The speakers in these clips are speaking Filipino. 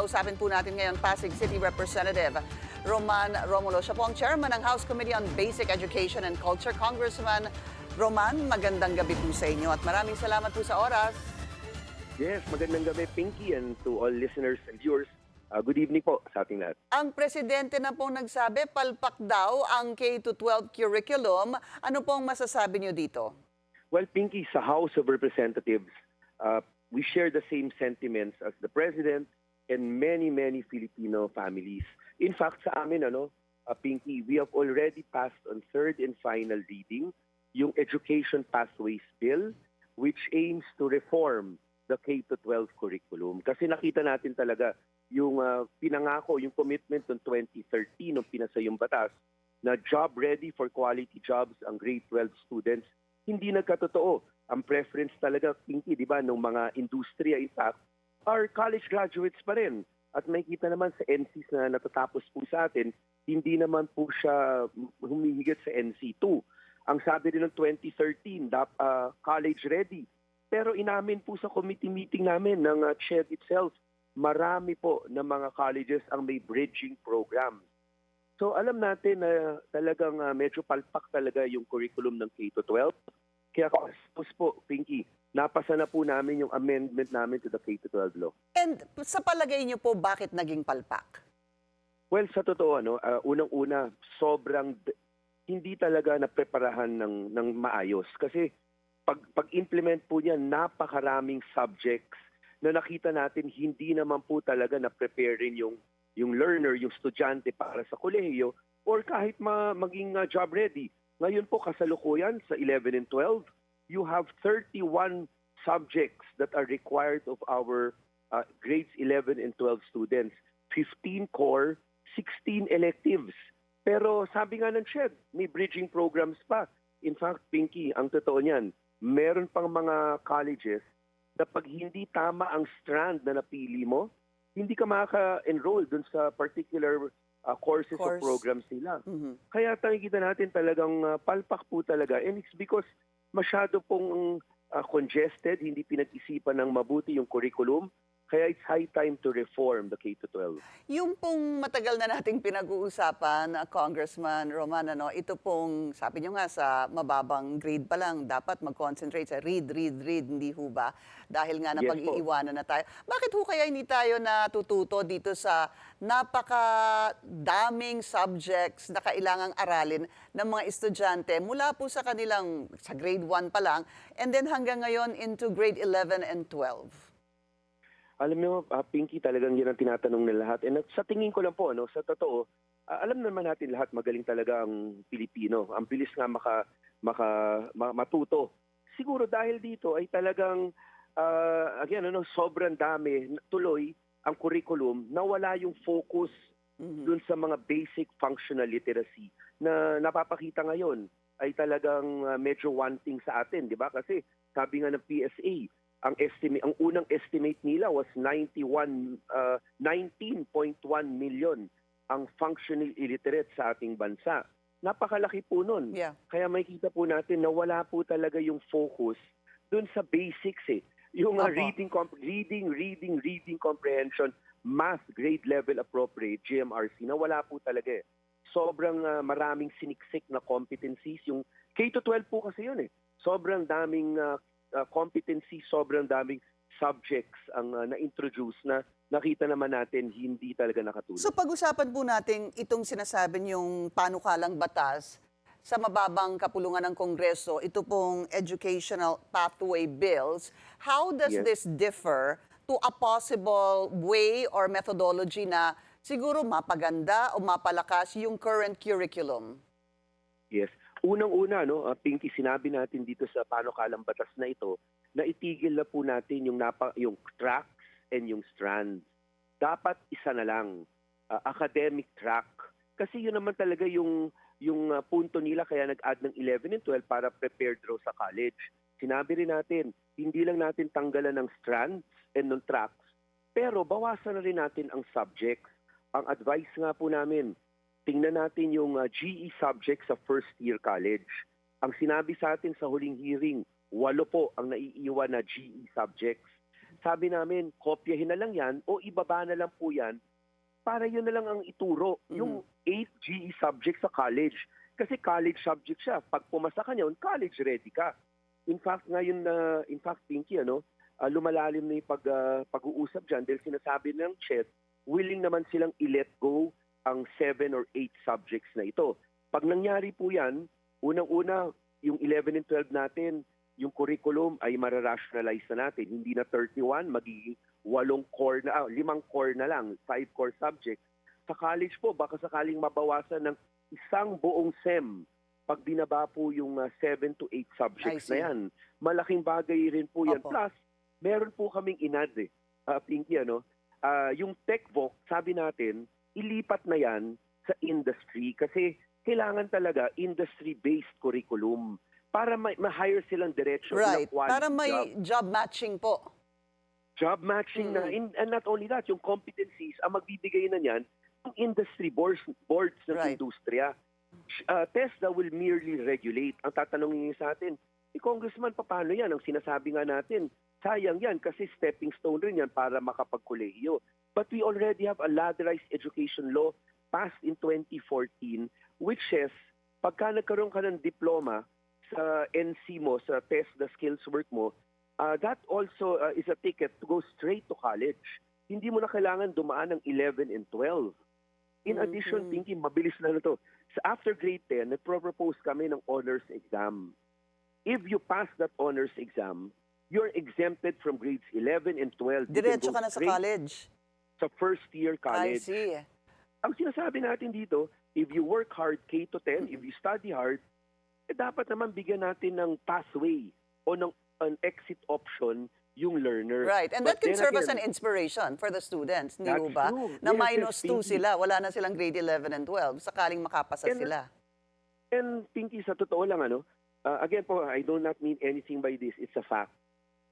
Kausapin po natin ngayon Pasig City Representative Roman Romulo. Siya po ang chairman ng House Committee on Basic Education and Culture. Congressman Roman, magandang gabi po sa inyo at maraming salamat po sa oras. Yes, magandang gabi, Pinky, and to all listeners and viewers. Good evening po sa ating lahat. Ang presidente na pong nagsabi, palpak daw ang K-12 curriculum. Ano pong masasabi niyo dito? Well, Pinky, sa House of Representatives, we share the same sentiments as the President and many Filipino families. In fact, sa amin, Pinky, we have already passed on third and final reading yung Education Pathways Bill, which aims to reform the K-12 curriculum. Kasi nakita natin talaga yung pinangako, yung commitment ng 2013 nung pinasa yung batas na job ready for quality jobs ang grade 12 students, hindi nagkatotoo. Ang preference talaga, Pinky, di ba, ng mga industriya, in fact, are college graduates pa rin. At makikita naman sa NCs na natatapos po sa atin, hindi naman po siya humihigit sa NC2. Ang sabi rin ng 2013, college ready. Pero inamin po sa committee meeting namin ng CHED itself, marami po na mga colleges ang may bridging program. So alam natin na talagang medyo palpak talaga yung curriculum ng K-12. Kaya tapos po, Pinky, napasa na po namin yung amendment namin to the K-12 law. And sa palagay niyo po, bakit naging palpak? Well, sa totoo, unang-una, sobrang hindi talaga napreparahan ng maayos. Kasi pag-implement po niya, napakaraming subjects na nakita natin hindi naman po talaga na-prepare rin yung learner, yung estudyante para sa kolehiyo or kahit maging job ready. Ngayon po kasalukuyan sa 11 and 12, you have 31 subjects that are required of our grades 11 and 12 students. 15 core, 16 electives. Pero sabi nga ng CHED, may bridging programs pa. In fact, Pinky, ang totoo niyan, meron pang mga colleges na pag hindi tama ang strand na napili mo, hindi ka makaka-enroll dun sa particular courses o programs nila. Kaya nakikita natin talagang palpak po talaga. And it's because masyado pong congested, hindi pinag-isipan ng mabuti yung curriculum. Kaya it's high time to reform the K-12. Yung pong matagal na nating pinag-uusapan, Congressman Roman, ito pong, sabi niyo nga, sa mababang grade pa lang, dapat mag-concentrate sa read, hindi ho ba? Dahil nga na pag-iiwanan na tayo. Bakit ho kaya hindi tayo natututo dito sa napakadaming subjects na kailangang aralin ng mga estudyante mula po sa kanilang, sa grade 1 pa lang, and then hanggang ngayon into grade 11 and 12? Alam mo, Pinky, talagang yan ang tinatanong ng lahat. And sa tingin ko lang po, sa totoo, alam naman natin lahat magaling talaga ang Pilipino. Ang bilis nga matuto. Siguro dahil dito ay talagang, sobrang dami, tuloy ang curriculum, nawala yung focus dun sa mga basic functional literacy na napapakita ngayon ay talagang medyo wanting sa atin, di ba? Kasi sabi nga ng PSA, ang unang estimate nila was 19.1 million ang functionally illiterate sa ating bansa. Napakalaki po nun. Yeah. Kaya makikita po natin na wala po talaga yung focus dun sa basics Yung reading comprehension, math grade level appropriate, GMRC, na wala po talaga Sobrang maraming siniksik na competencies. Yung K-12 po kasi yun Sobrang daming competency, sobrang daming subjects ang na-introduce na nakita naman natin hindi talaga nakatulong. So pag-usapan po natin itong sinasabi niyong panukalang batas sa mababang kapulungan ng Kongreso, ito pong Educational Pathway Bills. How does this differ to a possible way or methodology na siguro mapaganda o mapalakas yung current curriculum? Yes. Unang-una, Pinky, sinabi natin dito sa panukalang batas na ito na itigil na po natin yung tracks and yung strands. Dapat isa na lang, academic track. Kasi yun naman talaga yung punto nila kaya nag-add ng 11 and 12 para prepared raw sa college. Sinabi rin natin, hindi lang natin tanggalan ng strands and ng tracks, pero bawasan na rin natin ang subjects. Ang advice nga po namin, tingnan natin yung GE subjects sa first year college. Ang sinabi sa atin sa huling hearing, 8 po ang naiiwan na GE subjects. sabi namin, kopyahin na lang yan o ibaba na lang po yan para yun na lang ang ituro. Yung 8 GE subjects sa college. Kasi college subject siya. Pag pumasa ka niyon, college ready ka. In fact, ngayon Pinky, lumalalim na yung pag-uusap dyan dahil sinasabi ng CHED, willing naman silang i-let go ang 7 or 8 subjects na ito. Pag nangyari po yan, unang-una, yung 11 and 12 natin, yung curriculum ay mararationalize na natin. Hindi na 31, magiging 5 core na lang, 5 core subjects. Sa college po, baka sakaling mabawasan ng isang buong SEM pag binaba po yung 7 to 8 subjects na yan. Malaking bagay rin po yan. Opo. Plus, meron po kaming inad Pinky, yung TechVoc, sabi natin, ilipat na yan sa industry kasi kailangan talaga industry-based curriculum para ma-hire silang diretso. Right. ng quality Para may job matching po. job matching na. And not only that, yung competencies, ang magbibigay na niyan, yung industry boards ng Right. industriya. TESDA will merely regulate. Ang tatanungin niyo sa atin, Congressman, paano yan? Ang sinasabi nga natin, sayang yan kasi stepping stone rin yan para makapagkolehiyo. But we already have a ladderized education law passed in 2014 which says, pagka nagkaroon ka ng diploma sa NC mo, sa TESDA skills work mo, that also is a ticket to go straight to college. Hindi mo na kailangan dumaan ng 11 and 12. In addition, Pinky, mabilis na to. After grade 10, nagpro-propose kami ng honors exam. If you pass that honors exam, you're exempted from grades 11 and 12. You can Diretso go ka na sa straight college. sa first year I college. see. Ang sinasabi natin dito, if you work hard K to 10, if you study hard, dapat naman bigyan natin ng pathway o ng an exit option yung learner. Right. And But that can then serve as again, an inspiration for the students, hindi That's ho ba? true. Na Yes, yes, minus 2 Pinky. sila, wala na silang grade 11 and 12, sakaling makapasa And- sila. And Pinky, sa totoo lang, again po, I do not mean anything by this. It's a fact.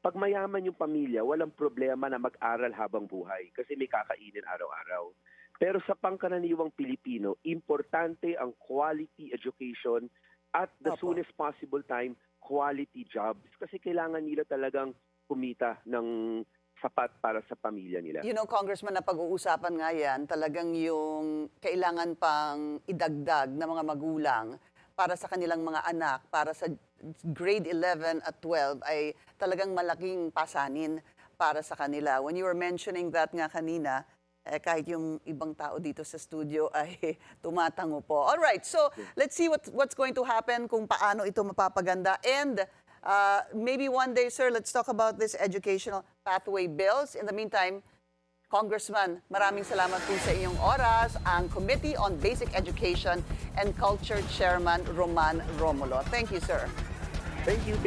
Pag mayaman yung pamilya, walang problema na mag-aral habang buhay kasi may kakainin araw-araw. Pero sa pangkaraniwang Pilipino, importante ang quality education at the Opo. soonest possible time, quality jobs. Kasi kailangan nila talagang kumita ng sapat para sa pamilya nila. You know, Congressman, na pag-uusapan nga yan, talagang yung kailangan pang idagdag ng mga magulang para sa kanilang mga anak, para sa grade 11 at 12 ay talagang malaking pasanin para sa kanila. When you were mentioning that nga kanina, kahit yung ibang tao dito sa studio ay tumatango po. All right, so let's see what's going to happen, kung paano ito mapapaganda. And maybe one day, sir, let's talk about this educational pathway bills. In the meantime, Congressman, maraming salamat po sa inyong oras. Ang Committee on Basic Education and Culture Chairman Roman Romulo. Thank you, sir. Thank you.